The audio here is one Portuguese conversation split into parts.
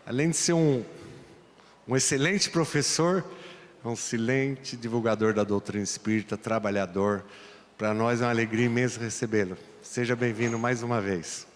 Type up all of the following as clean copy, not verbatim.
Além de ser um excelente professor, é um excelente divulgador da doutrina espírita, trabalhador. Para nós é uma alegria imensa recebê-lo. Seja bem-vindo mais uma vez.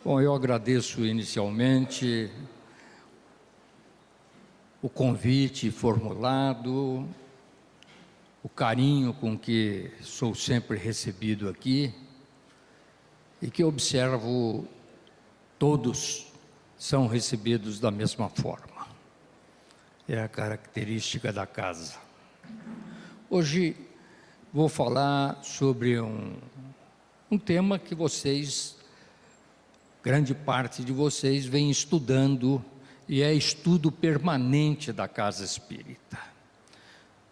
Bom, eu agradeço inicialmente o convite formulado, o carinho com que sou sempre recebido aqui e que observo todos são recebidos da mesma forma. É a característica da casa. Hoje vou falar sobre um tema que grande parte de vocês vem estudando e é estudo permanente da Casa Espírita.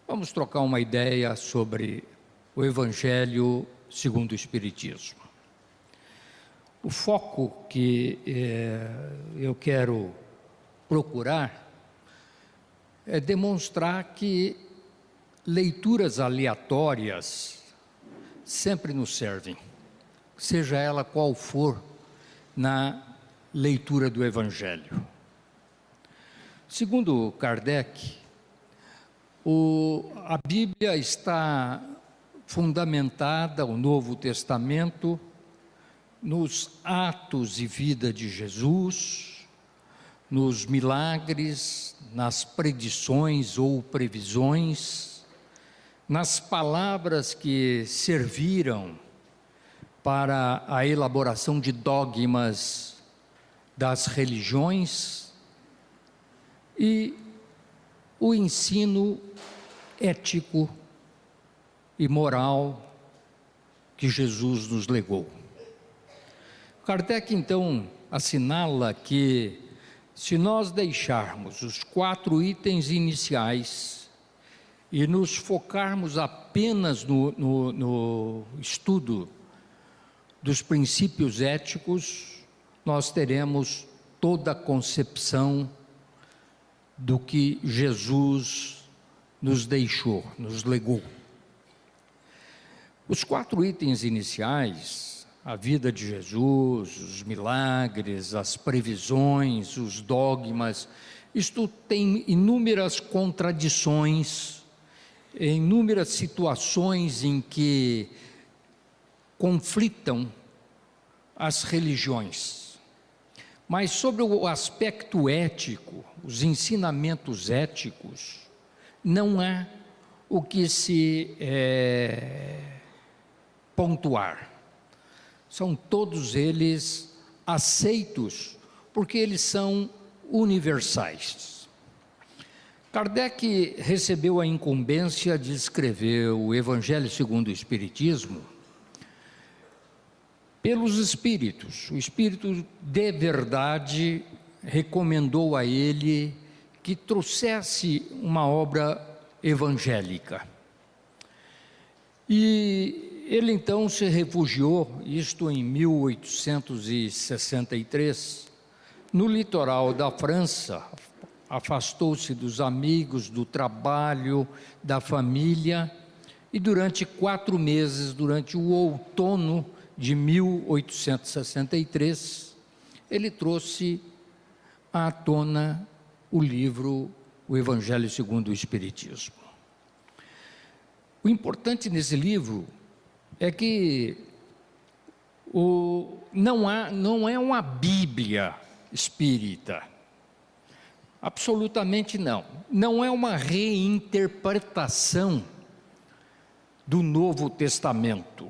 Vamos trocar uma ideia sobre o Evangelho segundo o Espiritismo. O foco que eu quero procurar é demonstrar que leituras aleatórias sempre nos servem, seja ela qual for, na leitura do Evangelho. Segundo Kardec, a Bíblia está fundamentada, o Novo Testamento, nos atos e vida de Jesus, nos milagres, nas predições ou previsões, nas palavras que serviram para a elaboração de dogmas das religiões e o ensino ético e moral que Jesus nos legou. Kardec, então, assinala que se nós deixarmos os 4 itens iniciais e nos focarmos apenas no estudo dos princípios éticos, nós teremos toda a concepção do que Jesus nos deixou, nos legou. Os 4 itens iniciais, a vida de Jesus, os milagres, as previsões, os dogmas, isto tem inúmeras contradições, inúmeras situações em que conflitam as religiões. Mas sobre o aspecto ético, os ensinamentos éticos, não há o que se pontuar. São todos eles aceitos, porque eles são universais. Kardec recebeu a incumbência de escrever o Evangelho segundo o Espiritismo pelos Espíritos. O Espírito de verdade recomendou a ele que trouxesse uma obra evangélica. E ele então se refugiou, isto em 1863, no litoral da França, afastou-se dos amigos, do trabalho, da família, e durante 4 meses, durante o outono de 1863, ele trouxe à tona o livro O Evangelho segundo o Espiritismo. O importante nesse livro é que não é uma Bíblia espírita, absolutamente não. Não é uma reinterpretação do Novo Testamento.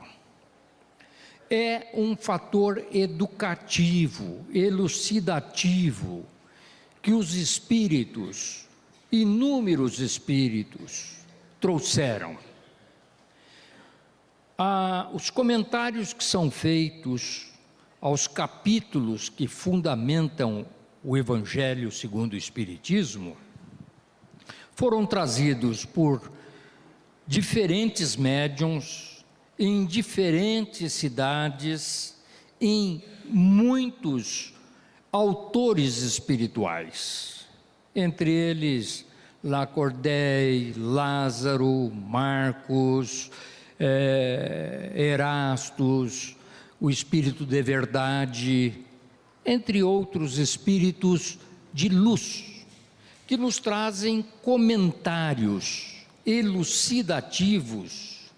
É um fator educativo, elucidativo, que os espíritos, inúmeros espíritos, trouxeram. Os comentários que são feitos aos capítulos que fundamentam o Evangelho segundo o Espiritismo foram trazidos por diferentes médiuns, em diferentes cidades, em muitos autores espirituais, entre eles Lacordaire, Lázaro, Marcos, Erastus, o Espírito de Verdade, entre outros espíritos de luz, que nos trazem comentários elucidativos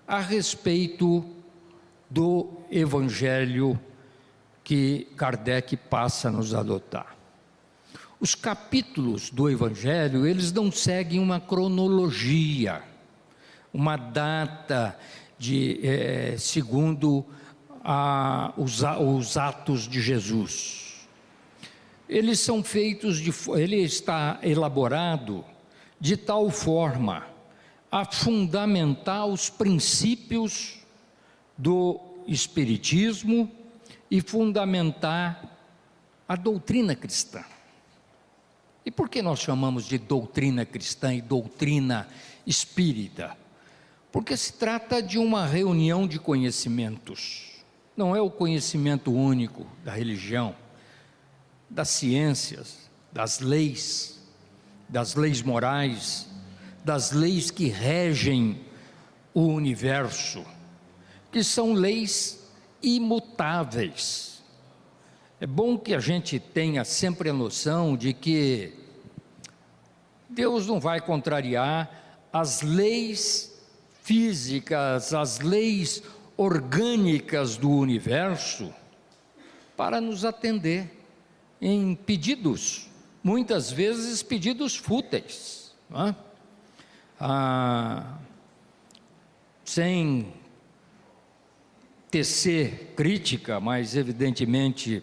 a respeito do Evangelho que Kardec passa a nos adotar. Os capítulos do Evangelho, eles não seguem uma cronologia, uma data segundo os atos de Jesus. Eles são feitos, ele está elaborado de tal forma a fundamentar os princípios do Espiritismo e fundamentar a doutrina cristã. E por que nós chamamos de doutrina cristã e doutrina espírita? Porque se trata de uma reunião de conhecimentos. Não é o conhecimento único da religião, das ciências, das leis morais, das leis que regem o universo, que são leis imutáveis. É bom que a gente tenha sempre a noção de que Deus não vai contrariar as leis físicas, as leis orgânicas do universo para nos atender em pedidos, muitas vezes pedidos fúteis, não é? Sem tecer crítica, mas evidentemente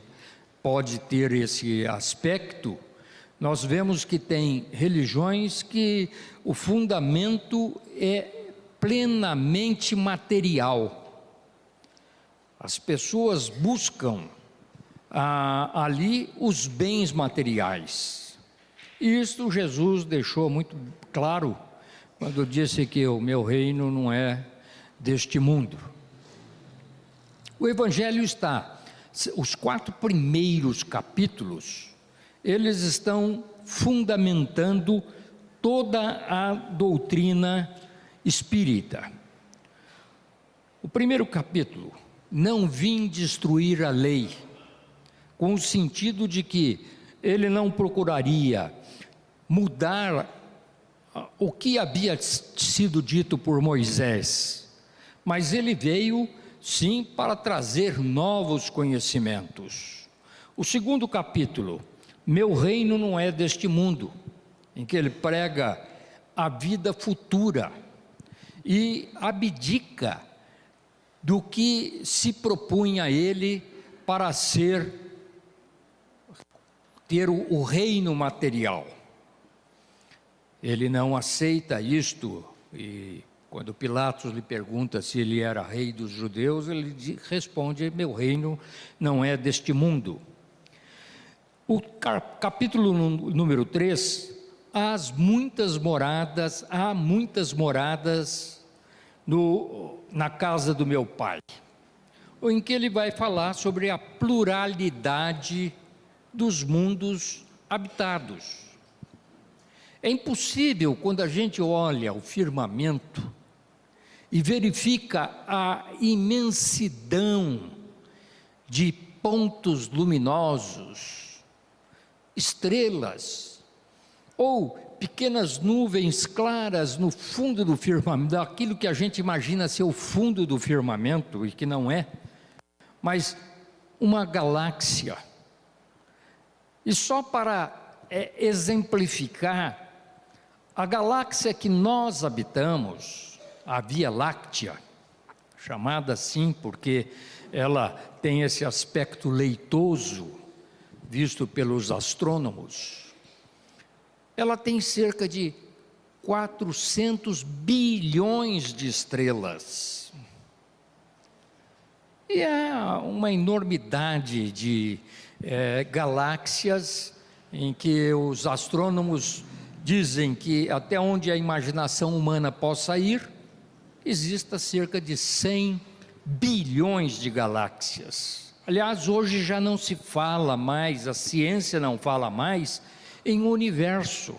pode ter esse aspecto. Nós vemos que tem religiões que o fundamento é plenamente material. As pessoas buscam ali os bens materiais. E isso Jesus deixou muito claro quando disse que o meu reino não é deste mundo. O Evangelho os 4 primeiros capítulos, eles estão fundamentando toda a doutrina espírita. O primeiro capítulo, não vim destruir a lei, com o sentido de que ele não procuraria mudar o que havia sido dito por Moisés, mas ele veio sim para trazer novos conhecimentos. O segundo capítulo, meu reino não é deste mundo, em que ele prega a vida futura e abdica do que se propunha ele para ter o reino material. Ele não aceita isto, e quando Pilatos lhe pergunta se ele era rei dos judeus, ele responde: meu reino não é deste mundo. O capítulo número 3, há muitas moradas na casa do meu pai, em que ele vai falar sobre a pluralidade dos mundos habitados. É impossível, quando a gente olha o firmamento e verifica a imensidão de pontos luminosos, estrelas, ou pequenas nuvens claras no fundo do firmamento, aquilo que a gente imagina ser o fundo do firmamento, e que não é, mas uma galáxia. E só para exemplificar, a galáxia que nós habitamos, a Via Láctea, chamada assim porque ela tem esse aspecto leitoso, visto pelos astrônomos, ela tem cerca de 400 bilhões de estrelas. E é uma enormidade de galáxias em que os astrônomos dizem que até onde a imaginação humana possa ir, exista cerca de 100 bilhões de galáxias. Aliás, hoje já não se fala mais, a ciência não fala mais em universo,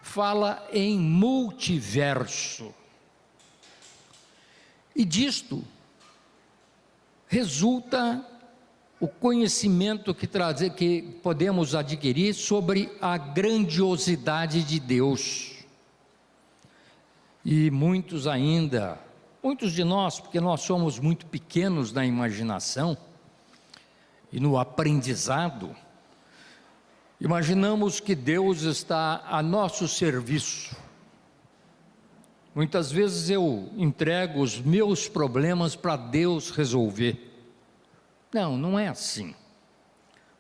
fala em multiverso. E disto resulta o conhecimento que podemos adquirir sobre a grandiosidade de Deus. E muitos de nós, porque nós somos muito pequenos na imaginação e no aprendizado, imaginamos que Deus está a nosso serviço. Muitas vezes eu entrego os meus problemas para Deus resolver. Não, não é assim.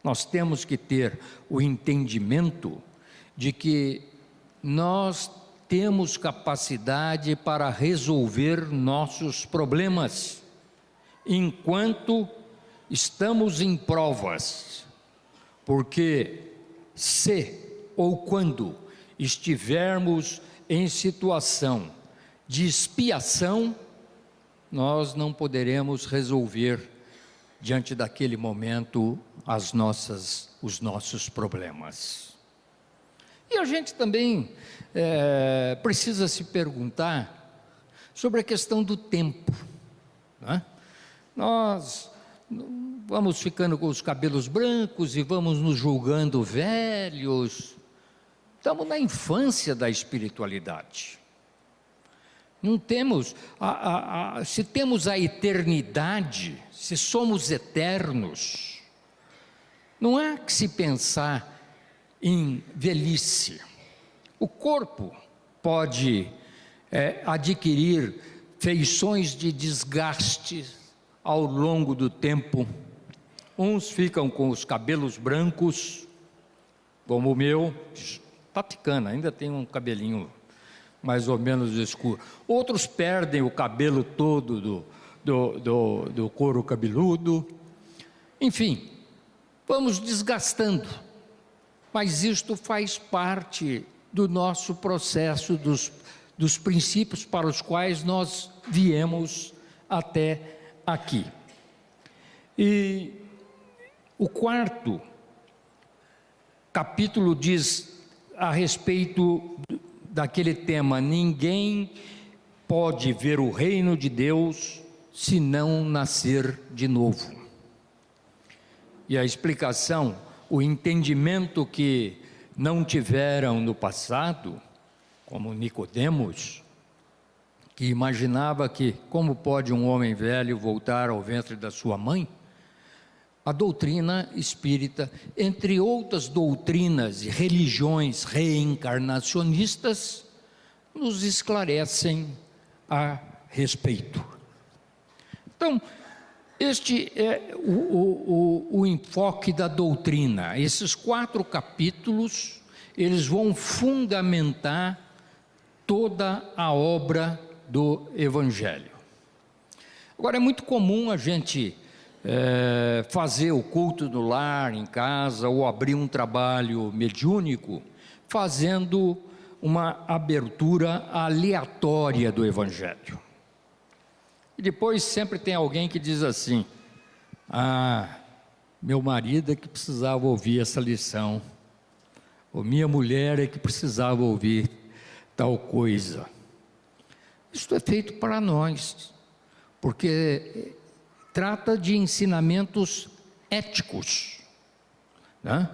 Nós temos que ter o entendimento de que nós temos capacidade para resolver nossos problemas, enquanto estamos em provas, porque se ou quando estivermos em situação de expiação, nós não poderemos resolver diante daquele momento os nossos problemas. E a gente também precisa se perguntar sobre a questão do tempo, né? Nós vamos ficando com os cabelos brancos e vamos nos julgando velhos. Estamos na infância da espiritualidade. Não temos, se temos a eternidade, se somos eternos, não há que se pensar em velhice. O corpo pode adquirir feições de desgaste ao longo do tempo. Uns ficam com os cabelos brancos, como o meu, está ficando, ainda tem um cabelinho mais ou menos escuro. Outros perdem o cabelo todo do couro cabeludo. Enfim, vamos desgastando. Mas isto faz parte do nosso processo, dos princípios para os quais nós viemos até aqui. E o quarto capítulo diz a respeito daquele tema: ninguém pode ver o reino de Deus se não nascer de novo. E a explicação, o entendimento que não tiveram no passado, como Nicodemos, que imaginava que como pode um homem velho voltar ao ventre da sua mãe? A doutrina espírita, entre outras doutrinas e religiões reencarnacionistas, nos esclarecem a respeito. Então, este é o enfoque da doutrina. Esses 4 capítulos, eles vão fundamentar toda a obra do Evangelho. Agora, é muito comum a gente fazer o culto no lar, em casa, ou abrir um trabalho mediúnico, fazendo uma abertura aleatória do Evangelho. E depois sempre tem alguém que diz assim: meu marido é que precisava ouvir essa lição, ou minha mulher é que precisava ouvir tal coisa. Isso é feito para nós, porque trata de ensinamentos éticos, né?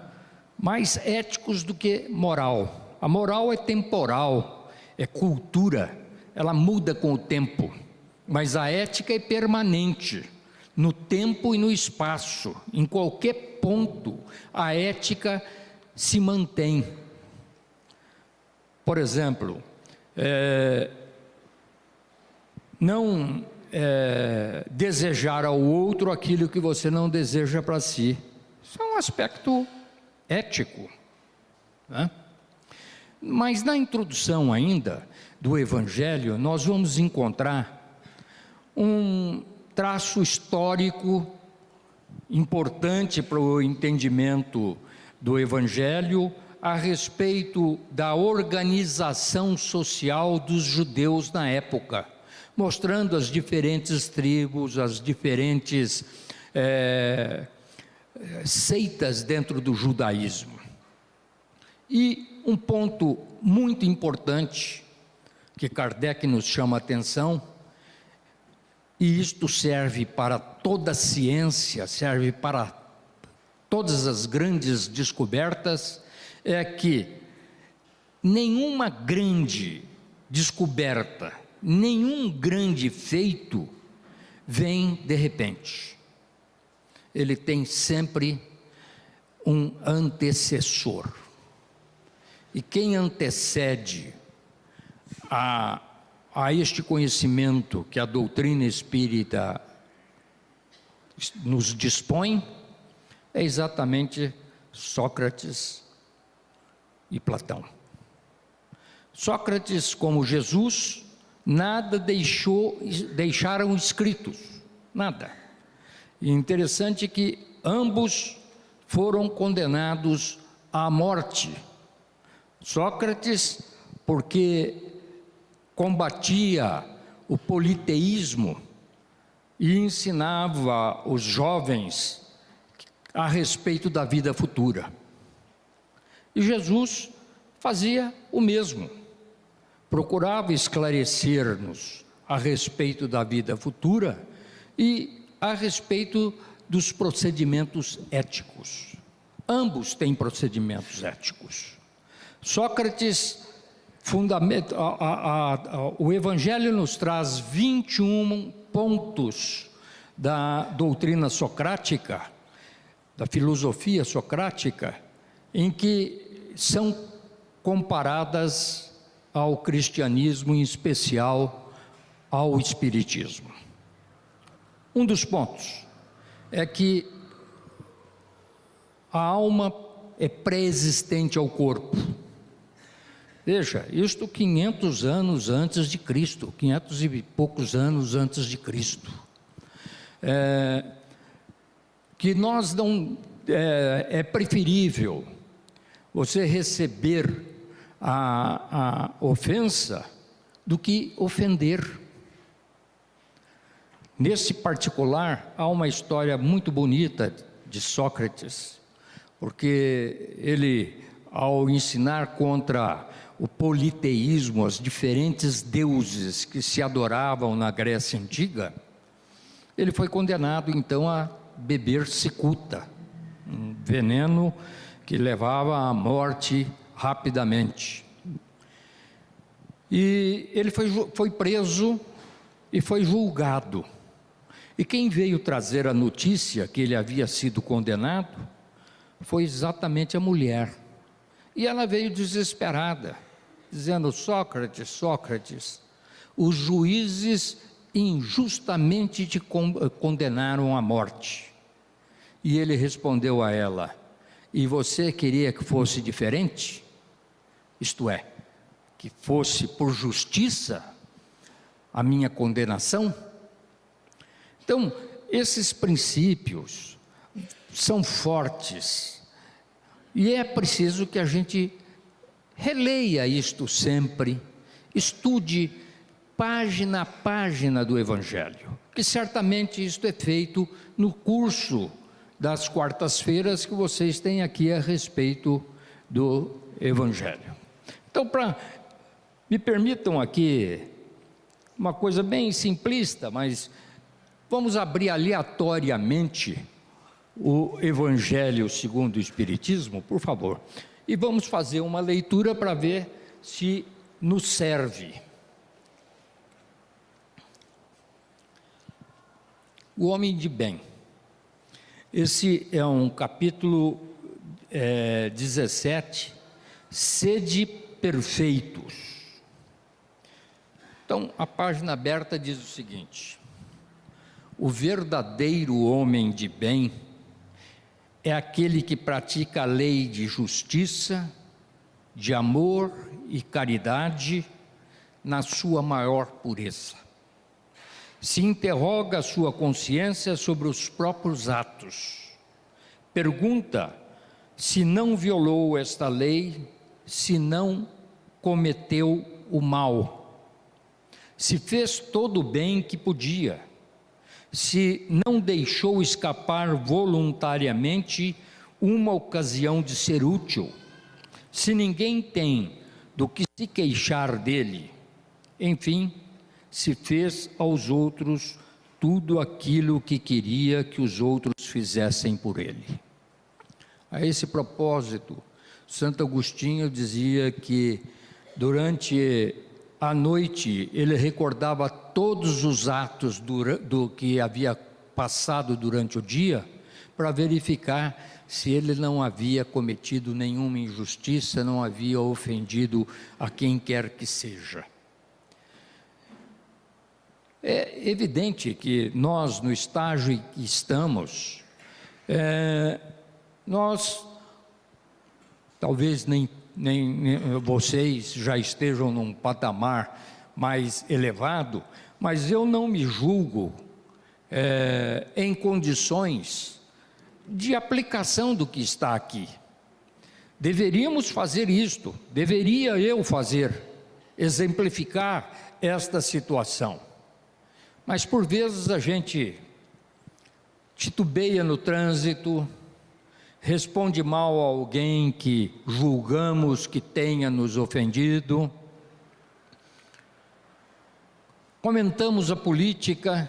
Mais éticos do que moral. A moral é temporal, é cultura, ela muda com o tempo, mas a ética é permanente, no tempo e no espaço, em qualquer ponto, a ética se mantém. Por exemplo, não desejar ao outro aquilo que você não deseja para si. Isso é um aspecto ético, né? Mas na introdução ainda do Evangelho, nós vamos encontrar um traço histórico importante para o entendimento do Evangelho a respeito da organização social dos judeus na época, mostrando as diferentes tribos, as diferentes seitas dentro do judaísmo. E um ponto muito importante que Kardec nos chama a atenção, e isto serve para toda a ciência, serve para todas as grandes descobertas, é que nenhuma grande descoberta, nenhum grande feito vem de repente. Ele tem sempre um antecessor. E quem antecede a este conhecimento que a doutrina espírita nos dispõe, é exatamente Sócrates e Platão. Sócrates, como Jesus, nada deixaram escritos, nada. E interessante que ambos foram condenados à morte. Sócrates, porque combatia o politeísmo e ensinava os jovens a respeito da vida futura. E Jesus fazia o mesmo, procurava esclarecer-nos a respeito da vida futura e a respeito dos procedimentos éticos. Ambos têm procedimentos éticos. Sócrates, o Evangelho nos traz 21 pontos da doutrina socrática, da filosofia socrática, em que são comparadas ao cristianismo, em especial ao espiritismo. Um dos pontos é que a alma é pré-existente ao corpo. Veja, isto 500 anos antes de Cristo, 500 e poucos anos antes de Cristo. Que nós não... é preferível você receber a ofensa do que ofender. Nesse particular, há uma história muito bonita de Sócrates, porque ele, ao ensinar contra o politeísmo, os diferentes deuses que se adoravam na Grécia Antiga, ele foi condenado então a beber cicuta, um veneno que levava à morte rapidamente. E ele foi preso e foi julgado. E quem veio trazer a notícia que ele havia sido condenado foi exatamente a mulher. E ela veio desesperada, dizendo: Sócrates, Sócrates, os juízes injustamente te condenaram à morte. E ele respondeu a ela: e você queria que fosse diferente? Isto é, que fosse por justiça a minha condenação? Então, esses princípios são fortes, e é preciso que a gente releia isto sempre, estude página a página do Evangelho, que certamente isto é feito no curso das quartas-feiras que vocês têm aqui a respeito do Evangelho. Então, me permitam aqui uma coisa bem simplista, mas vamos abrir aleatoriamente o Evangelho segundo o Espiritismo, por favor, e vamos fazer uma leitura para ver se nos serve. O homem de bem. Esse é um capítulo 17, sede perfeitos. Então, a página aberta diz o seguinte: o verdadeiro homem de bem é aquele que pratica a lei de justiça, de amor e caridade na sua maior pureza. Se interroga a sua consciência sobre os próprios atos. Pergunta se não violou esta lei, se não cometeu o mal, se fez todo o bem que podia, se não deixou escapar voluntariamente uma ocasião de ser útil, se ninguém tem do que se queixar dele, enfim, se fez aos outros tudo aquilo que queria que os outros fizessem por ele. A esse propósito, Santo Agostinho dizia que durante a noite ele recordava todos os atos do que havia passado durante o dia, para verificar se ele não havia cometido nenhuma injustiça, não havia ofendido a quem quer que seja. É evidente que nós, no estágio em que estamos, nós, talvez nem vocês já estejam num patamar mais elevado, mas eu não me julgo em condições de aplicação do que está aqui. Deveríamos fazer isto, deveria eu fazer, exemplificar esta situação. Mas por vezes a gente titubeia no trânsito, responde mal a alguém que julgamos que tenha nos ofendido, comentamos a política,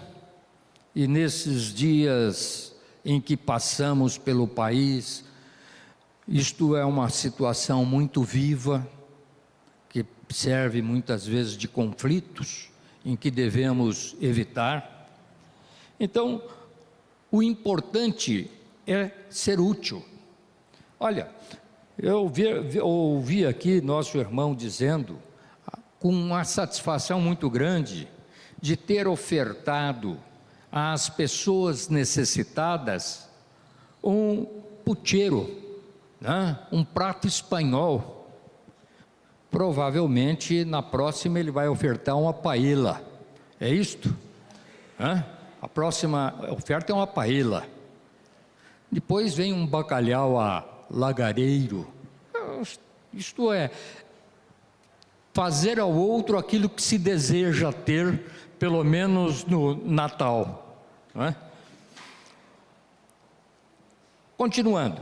e nesses dias em que passamos pelo país, isto é uma situação muito viva, que serve muitas vezes de conflitos, em que devemos evitar. Então, o importante é ser útil. Olha, eu ouvi aqui nosso irmão dizendo, com uma satisfação muito grande, de ter ofertado às pessoas necessitadas um pucheiro, né? Um prato espanhol. Provavelmente na próxima ele vai ofertar uma paella. É isto? A próxima oferta é uma paella. Depois vem um bacalhau a lagareiro. Isto é fazer ao outro aquilo que se deseja ter, pelo menos no Natal. Continuando.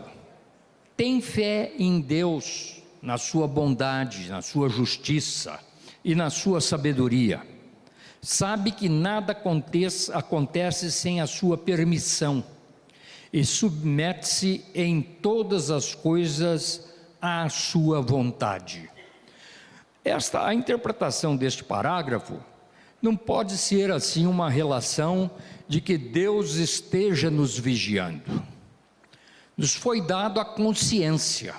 Tem fé em Deus, na sua bondade, na sua justiça e na sua sabedoria. Sabe que nada acontece sem a sua permissão e submete-se em todas as coisas à sua vontade. A interpretação deste parágrafo não pode ser assim uma relação de que Deus esteja nos vigiando. Nos foi dado a consciência.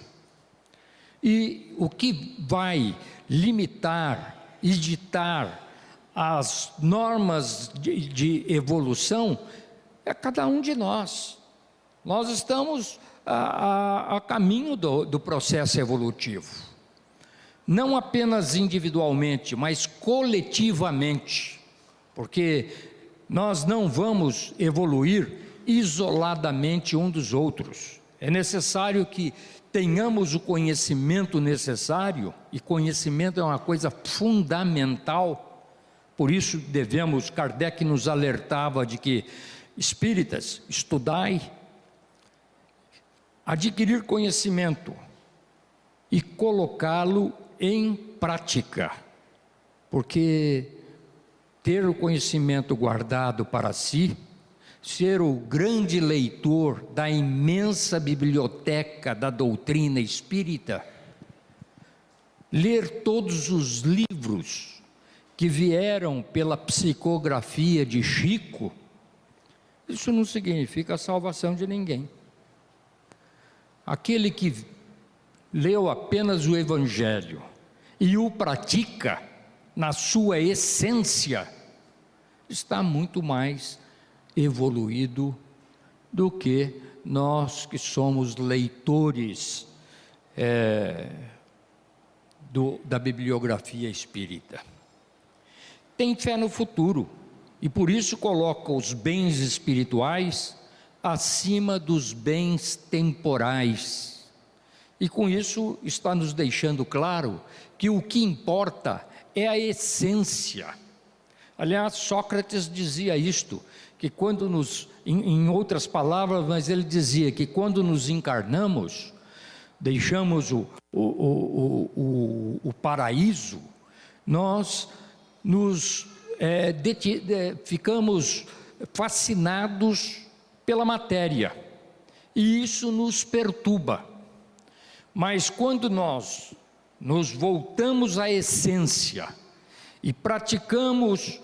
E o que vai limitar e ditar as normas de evolução é cada um de nós. Nós estamos a caminho do processo evolutivo. Não apenas individualmente, mas coletivamente. Porque nós não vamos evoluir isoladamente um dos outros. É necessário que tenhamos o conhecimento necessário, e conhecimento é uma coisa fundamental. Por isso devemos, Kardec nos alertava de que, espíritas, estudai, adquirir conhecimento e colocá-lo em prática, porque ter o conhecimento guardado para si, ser o grande leitor da imensa biblioteca da doutrina espírita, ler todos os livros que vieram pela psicografia de Chico, isso não significa a salvação de ninguém. Aquele que leu apenas o Evangelho e o pratica na sua essência, está muito mais evoluído do que nós que somos leitores da bibliografia espírita. Tem fé no futuro e por isso coloca os bens espirituais acima dos bens temporais. E com isso está nos deixando claro que o que importa é a essência. Aliás, Sócrates dizia isto, que quando em outras palavras, mas ele dizia que quando nos encarnamos, deixamos o paraíso, nós ficamos fascinados pela matéria, e isso nos perturba. Mas quando nós nos voltamos à essência e praticamos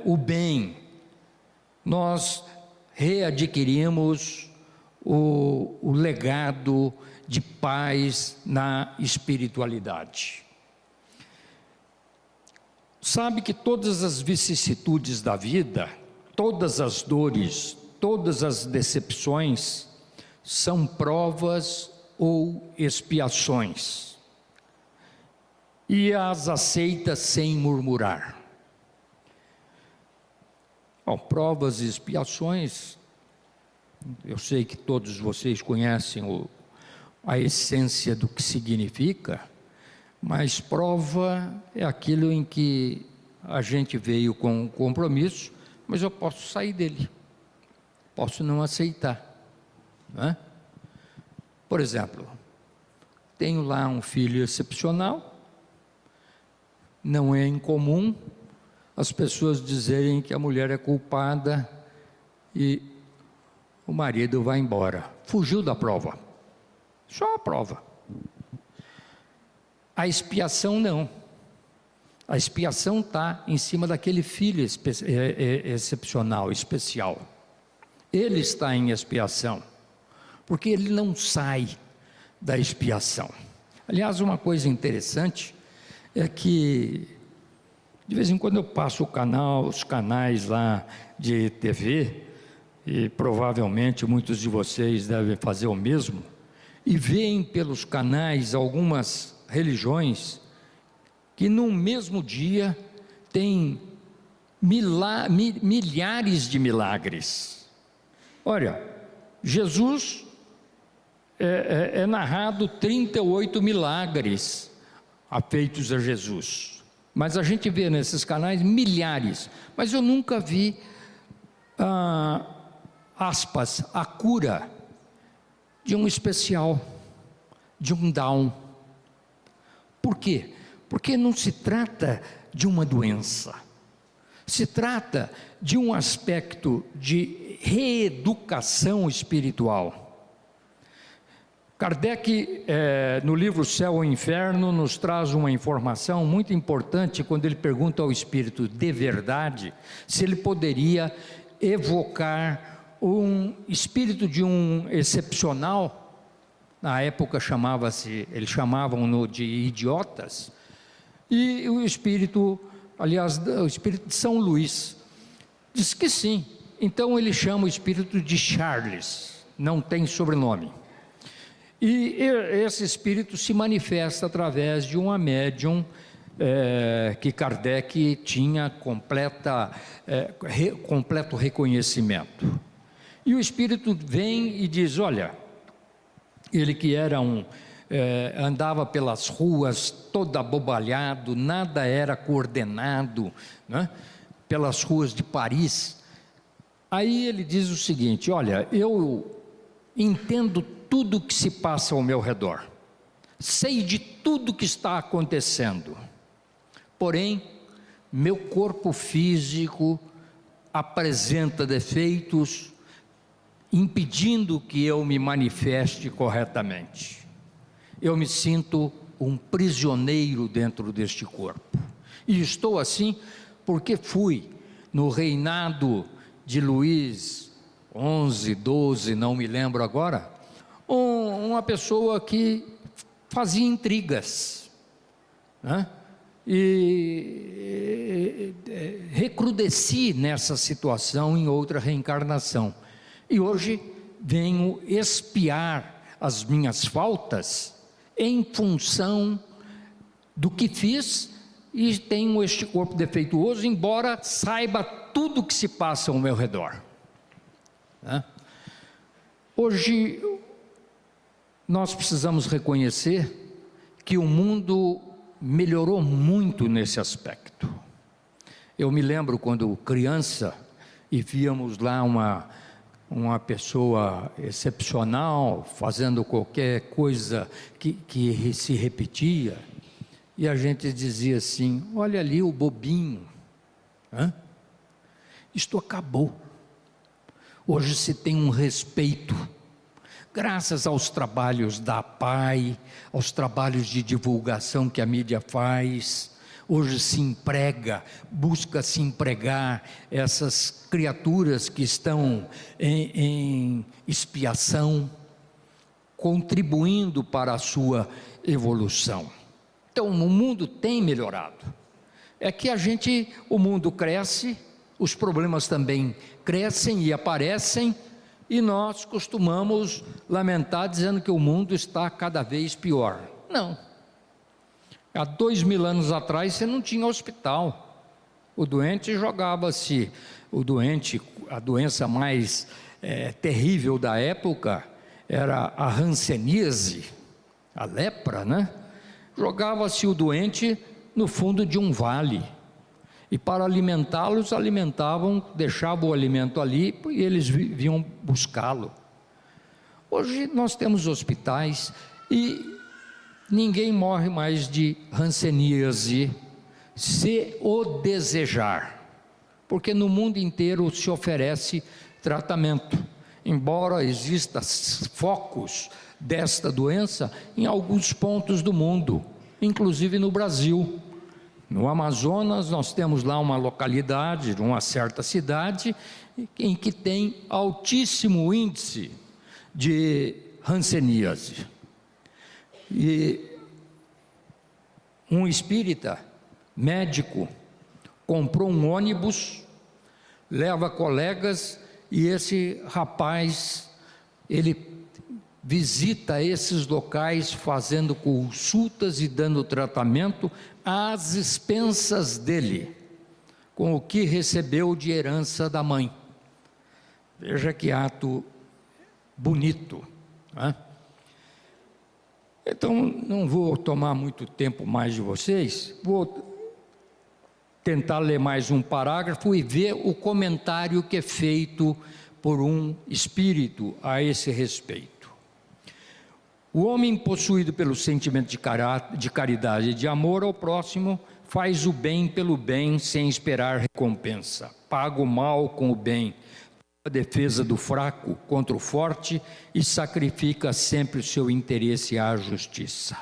o bem, nós readquirimos o legado de paz na espiritualidade. Sabe que todas as vicissitudes da vida, todas as dores, todas as decepções, são provas ou expiações, e as aceita sem murmurar. Bom, provas e expiações, eu sei que todos vocês conhecem a essência do que significa, mas prova é aquilo em que a gente veio com um compromisso, mas eu posso sair dele, posso não aceitar, não é? Por exemplo, tenho lá um filho excepcional, não é incomum as pessoas dizerem que a mulher é culpada e o marido vai embora, fugiu da prova, só a prova. A expiação não, a expiação está em cima daquele filho excepcional, especial, ele está em expiação, porque ele não sai da expiação. Aliás, uma coisa interessante é que de vez em quando eu passo os canais lá de TV, e provavelmente muitos de vocês devem fazer o mesmo, e veem pelos canais algumas religiões que no mesmo dia tem milhares de milagres. Olha, Jesus é narrado 38 milagres feitos a Jesus, mas a gente vê nesses canais milhares, mas eu nunca vi aspas, a cura de um especial, de um Down. Por quê? Porque não se trata de uma doença, se trata de um aspecto de reeducação espiritual. Kardec, no livro Céu e Inferno, nos traz uma informação muito importante quando ele pergunta ao espírito de verdade se ele poderia evocar um espírito de um excepcional. Na época eles chamavam-no de idiotas, e o espírito, aliás, o espírito de São Luís, diz que sim. Então ele chama o espírito de Charles, não tem sobrenome. E esse espírito se manifesta através de uma médium que Kardec tinha completo reconhecimento. E o espírito vem e diz, olha, ele que era andava pelas ruas todo abobalhado, nada era coordenado, né? Pelas ruas de Paris. Aí ele diz o seguinte, olha, eu entendo tudo que se passa ao meu redor, sei de tudo que está acontecendo, porém, meu corpo físico apresenta defeitos, impedindo que eu me manifeste corretamente. Eu me sinto um prisioneiro dentro deste corpo, e estou assim porque fui, no reinado de Luís XI, XII, não me lembro agora, uma pessoa que fazia intrigas, né? E recrudesci nessa situação em outra reencarnação, e hoje venho expiar as minhas faltas em função do que fiz, e tenho este corpo defeituoso, embora saiba tudo o que se passa ao meu redor, né? Hoje nós precisamos reconhecer que o mundo melhorou muito nesse aspecto. Eu me lembro quando criança e víamos lá uma pessoa excepcional fazendo qualquer coisa que se repetia, e a gente dizia assim: olha ali o bobinho. Isto acabou. Hoje se tem um respeito, graças aos trabalhos da APAI, aos trabalhos de divulgação que a mídia faz. Hoje se emprega, busca se empregar essas criaturas que estão em expiação, contribuindo para a sua evolução. Então, o mundo tem melhorado. É que o mundo cresce, os problemas também crescem e aparecem, e nós costumamos lamentar dizendo que o mundo está cada vez pior. Não. Há 2000 anos atrás você não tinha hospital. O doente jogava-se, a doença mais terrível da época era a hanseníase, a lepra, né? Jogava-se o doente no fundo de um vale, e para alimentá-los, deixavam o alimento ali e eles vinham buscá-lo. Hoje nós temos hospitais e ninguém morre mais de hanseníase se o desejar, porque no mundo inteiro se oferece tratamento, embora existam focos desta doença em alguns pontos do mundo, inclusive no Brasil. No Amazonas nós temos lá uma localidade, uma certa cidade, em que tem altíssimo índice de hanseníase. E um espírita, médico, comprou um ônibus, leva colegas, e esse rapaz, ele visita esses locais fazendo consultas e dando tratamento às expensas dele, com o que recebeu de herança da mãe. Veja que ato bonito, né? Então, não vou tomar muito tempo mais de vocês, vou tentar ler mais um parágrafo e ver o comentário que é feito por um espírito a esse respeito. O homem possuído pelo sentimento de caridade e de amor ao próximo faz o bem pelo bem sem esperar recompensa, paga o mal com o bem, a defesa do fraco contra o forte e sacrifica sempre o seu interesse à justiça.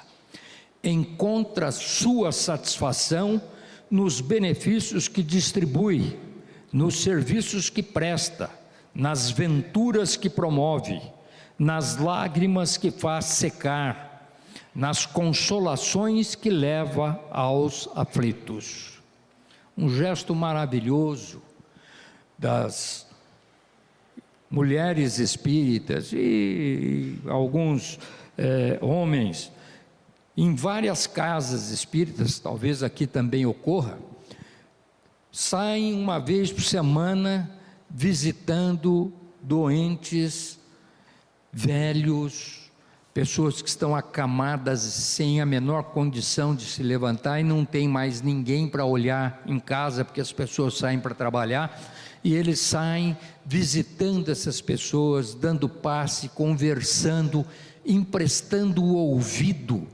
Encontra sua satisfação nos benefícios que distribui, nos serviços que presta, nas venturas que promove, nas lágrimas que faz secar, nas consolações que leva aos aflitos. Um gesto maravilhoso das mulheres espíritas e alguns homens, em várias casas espíritas, talvez aqui também ocorra, saem uma vez por semana visitando doentes, velhos, pessoas que estão acamadas sem a menor condição de se levantar e não tem mais ninguém para olhar em casa, porque as pessoas saem para trabalhar, e eles saem visitando essas pessoas, dando passe, conversando, emprestando o ouvido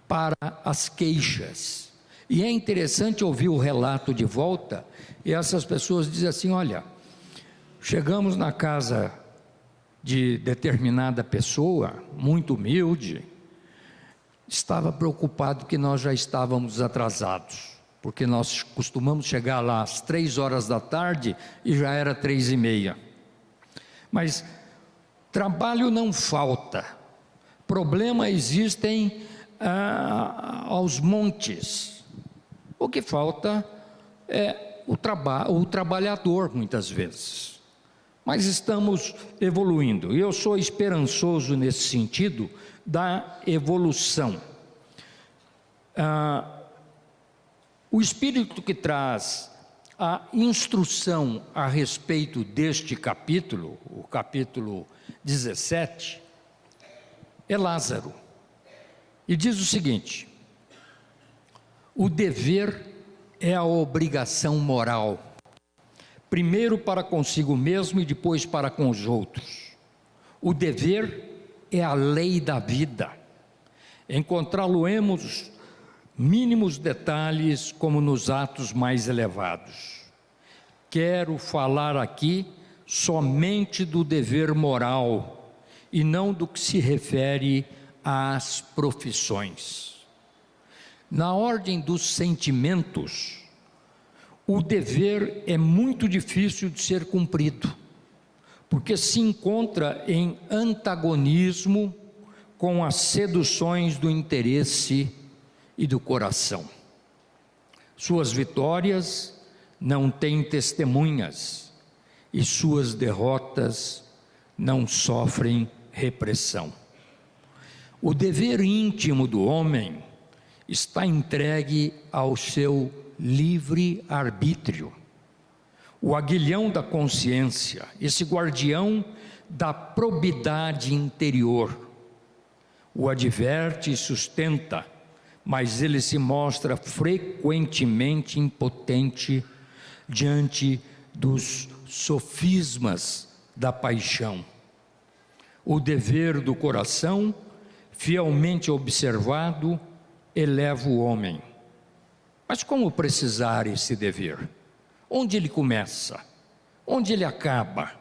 para as queixas. E é interessante ouvir o relato de volta, e essas pessoas dizem assim: olha, chegamos na casa de determinada pessoa, muito humilde, estava preocupado que nós já estávamos atrasados, porque nós costumamos chegar lá às 3 horas da tarde e já era 3h30. Mas trabalho não falta, problemas existem aos montes. O que falta é o trabalhador, muitas vezes. Mas estamos evoluindo, e eu sou esperançoso nesse sentido da evolução. O espírito que traz a instrução a respeito deste capítulo, o capítulo 17, é Lázaro. E diz o seguinte: o dever é a obrigação moral, primeiro para consigo mesmo e depois para com os outros. O dever é a lei da vida. Encontrá-lo-emos mínimos detalhes como nos atos mais elevados. Quero falar aqui somente do dever moral e não do que se refere às profissões. Na ordem dos sentimentos, o dever é muito difícil de ser cumprido, porque se encontra em antagonismo com as seduções do interesse e do coração. Suas vitórias não têm testemunhas e suas derrotas não sofrem repressão. O dever íntimo do homem está entregue ao seu livre arbítrio. O aguilhão da consciência, esse guardião da probidade interior, o adverte e sustenta, mas ele se mostra frequentemente impotente diante dos sofismas da paixão. O dever do coração, fielmente observado, eleva o homem. Mas como precisar esse dever? Onde ele começa? Onde ele acaba?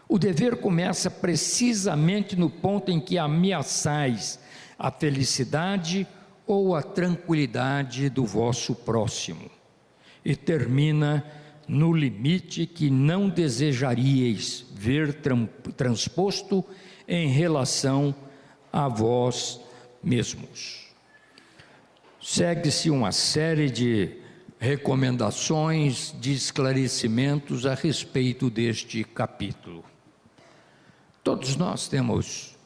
O dever começa precisamente no ponto em que ameaçais a felicidade ou a tranquilidade do vosso próximo, e termina no limite que não desejaríeis ver transposto em relação a vós mesmos. Segue-se uma série de recomendações, de esclarecimentos a respeito deste capítulo. Todos nós temos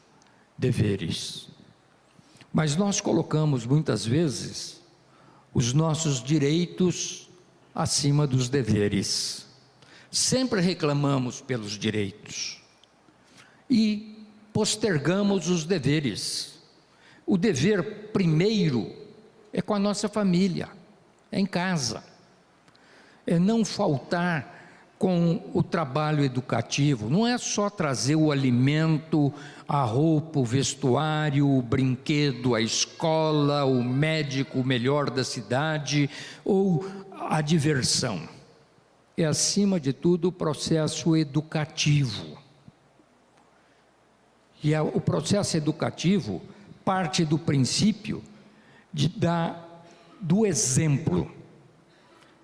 deveres, mas nós colocamos muitas vezes os nossos direitos acima dos deveres. Sempre reclamamos pelos direitos e postergamos os deveres. O dever primeiro é com a nossa família, é em casa, é não faltar com o trabalho educativo. Não é só trazer o alimento, a roupa, o vestuário, o brinquedo, a escola, o médico melhor da cidade ou a diversão. É, acima de tudo, o processo educativo. E o processo educativo parte do princípio do exemplo.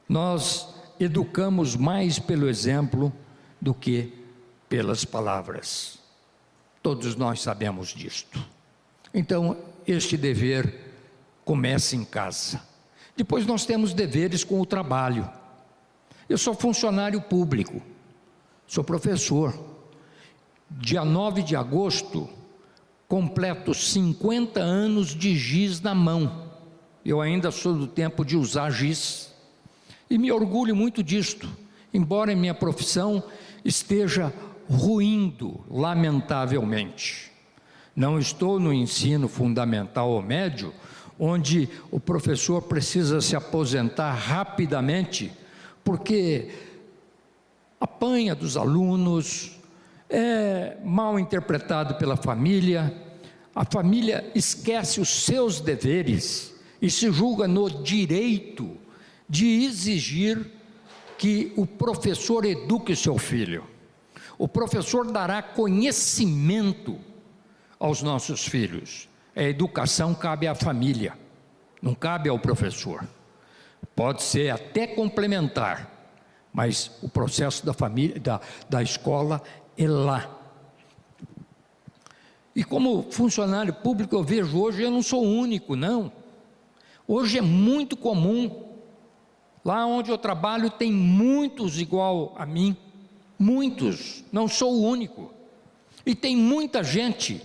Nós educamos mais pelo exemplo do que pelas palavras. Todos nós sabemos disto. Então, este dever começa em casa. Depois nós temos deveres com o trabalho. Eu sou funcionário público, sou professor. Dia 9 de agosto, completo 50 anos de giz na mão. Eu ainda sou do tempo de usar giz. E me orgulho muito disto, embora a minha profissão esteja ruindo, lamentavelmente. Não estou no ensino fundamental ou médio, onde o professor precisa se aposentar rapidamente, porque apanha dos alunos, é mal interpretado pela família, a família esquece os seus deveres e se julga no direito de exigir que o professor eduque o seu filho. O professor dará conhecimento aos nossos filhos. A educação cabe à família, não cabe ao professor. Pode ser até complementar, mas o processo da família, da escola é lá. E como funcionário público eu vejo hoje, eu não sou o único, não. Hoje é muito comum. Lá onde eu trabalho tem muitos igual a mim, muitos, não sou o único. E tem muita gente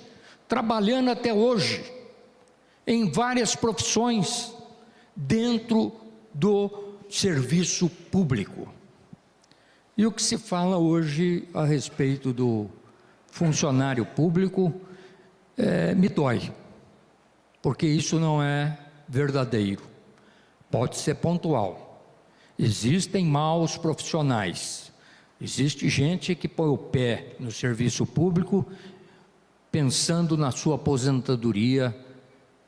trabalhando até hoje, em várias profissões, dentro do serviço público. E o que se fala hoje a respeito do funcionário público me dói, porque isso não é verdadeiro. Pode ser pontual. Existem maus profissionais. Existe gente que põe o pé no serviço público pensando na sua aposentadoria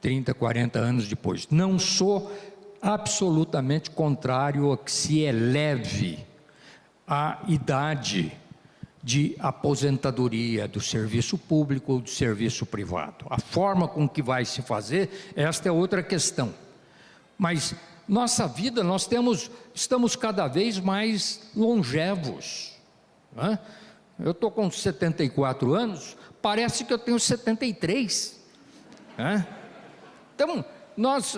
30, 40 anos depois. Não sou absolutamente contrário a que se eleve a idade de aposentadoria do serviço público ou do serviço privado. A forma com que vai se fazer, esta é outra questão. Mas nossa vida, estamos cada vez mais longevos, né? Eu estou com 74 anos, parece que eu tenho 73, né? Então,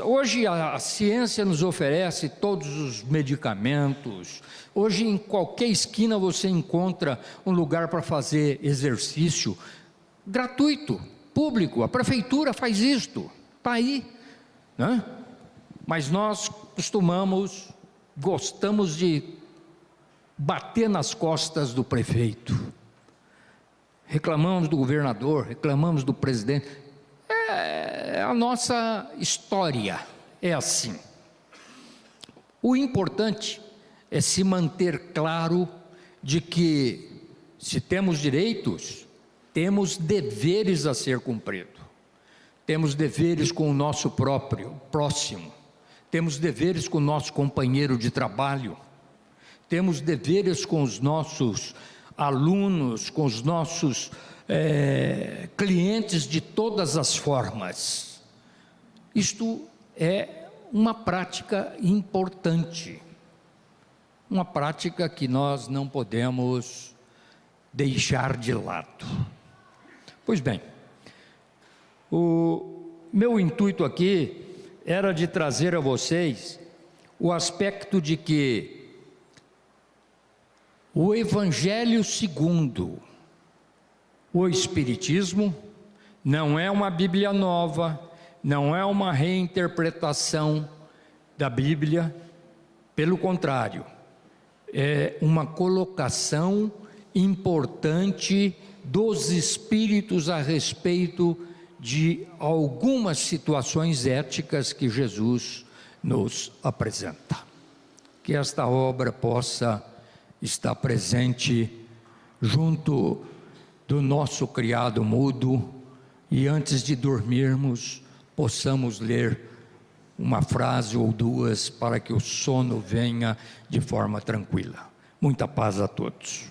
hoje a ciência nos oferece todos os medicamentos. Hoje em qualquer esquina você encontra um lugar para fazer exercício gratuito, público. A prefeitura faz isto, está aí, né? Mas nós gostamos de bater nas costas do prefeito. Reclamamos do governador, reclamamos do presidente. A nossa história é assim. O importante é se manter claro de que, se temos direitos, temos deveres a ser cumpridos. Temos deveres com o nosso próximo. Temos deveres com o nosso companheiro de trabalho. Temos deveres com os nossos alunos, com os nossos clientes de todas as formas. Isto é uma prática importante, uma prática que nós não podemos deixar de lado. Pois bem, o meu intuito aqui era de trazer a vocês o aspecto de que o Evangelho segundo o Espiritismo não é uma Bíblia nova, não é uma reinterpretação da Bíblia, pelo contrário, é uma colocação importante dos Espíritos a respeito de algumas situações éticas que Jesus nos apresenta. Que esta obra possa estar presente junto do nosso criado mudo, e antes de dormirmos, possamos ler uma frase ou duas para que o sono venha de forma tranquila. Muita paz a todos.